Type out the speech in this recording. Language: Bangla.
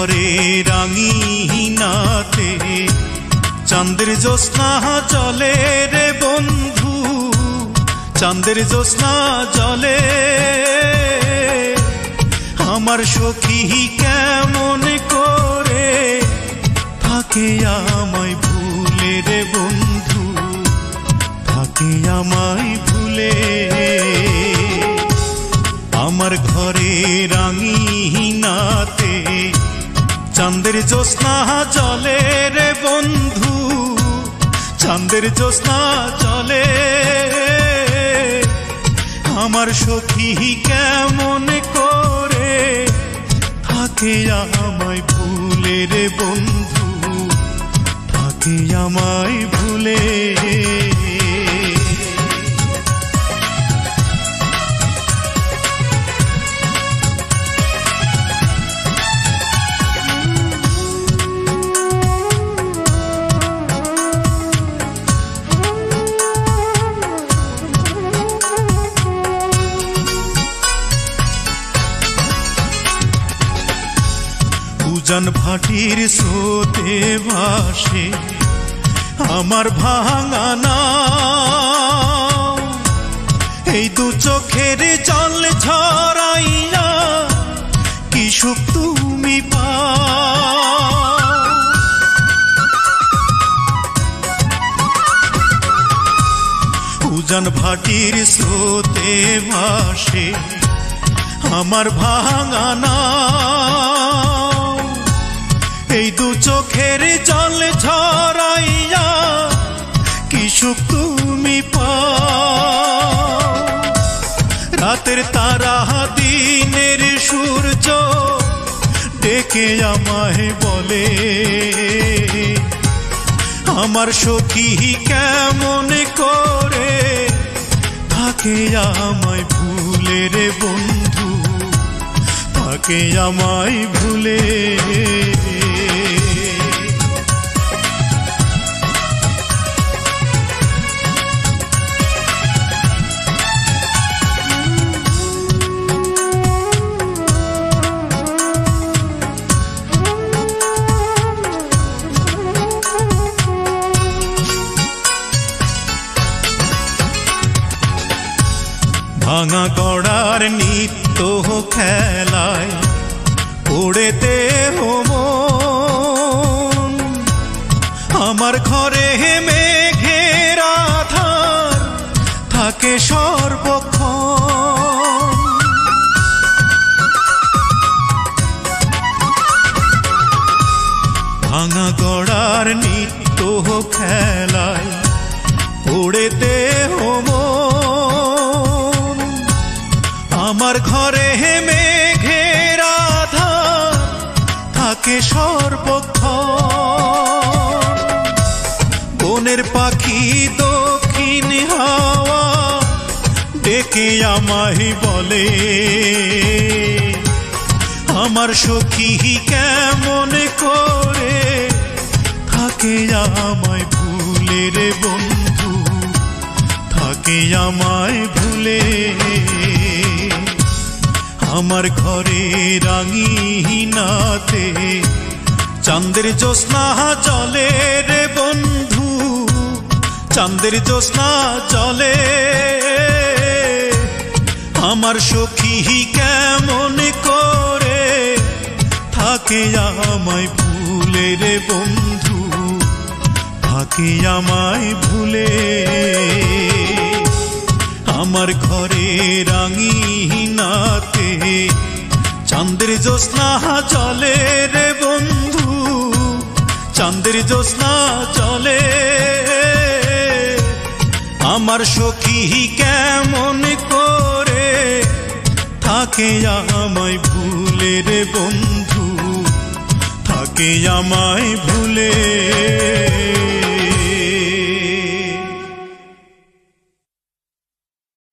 ঘরে রাঙিনাতে চাঁদের জ্যোৎস্না জলে রে বন্ধু, চাঁদের জ্যোৎস্না জলে। আমার সখী কেমন করে থাকে আমায় ভুলে রে বন্ধু, থাকে আমায় ভুলে। আমার ঘরে রাঙিনাতে চাঁদের জ্যোৎস্না জলে রে বন্ধু, চাঁদের জ্যোৎস্না জলে। আমার সখী কেমন করে থাকে আমায় ভুলে রে বন্ধু, থাকে আমায় ভুলে। উজান ভাটির স্রোতে ভাসে আমার ভাঙা নাও, এই দু চোখের জল ঝরাইয়া কি সুখ তুমি পাও। উজান ভাটির স্রোতে ভাসে আমার ভাঙা নাও, এই দু চোখের জল ঝরাইয়া কি সুখ তুমি পাও। রাতের তারা দিনের সূর্য ডেকে আমায় বলে, আমার সখী কেমন করে থাকে আমায় ভুলে রে বন্ধু, থাকে আমায় ভুলে। ভাঙা গড়ার নিত্য খেলায় পড়েতে মন, আমার ঘরে মেঘের আধার থাকে সর্বক্ষণ। ভাঙা গড়ার নিত্য খেলায় পড়েতে মন, আমার ঘরে মেঘের আধার থাকে সর্বক্ষণ। বনের পাখি দক্ষিণ হাওয়া ডেকে আমায় বলে, আমার সখী কেমন করে থাকে আমায় ভুলে রে বন্ধু, থাকে আমায় ভুলে। আমার ঘরে রাঙিনাতে চাঁদের জ্যোৎস্না জলে রে বন্ধু, চাঁদের জ্যোৎস্না জলে। আমার সখী কেমন করে থাকে আমায় ভুলে রে বন্ধু, থাকে আমায় ভুলে। আমার ঘরে রাঙিনাতে চাঁদের জ্যোৎস্না জলে রে বন্ধু, চাঁদের জ্যোৎস্না জলে। আমার সখী কেমন করে থাকে আমায় ভুলে রে বন্ধু, থাকে আমায় ভুলে।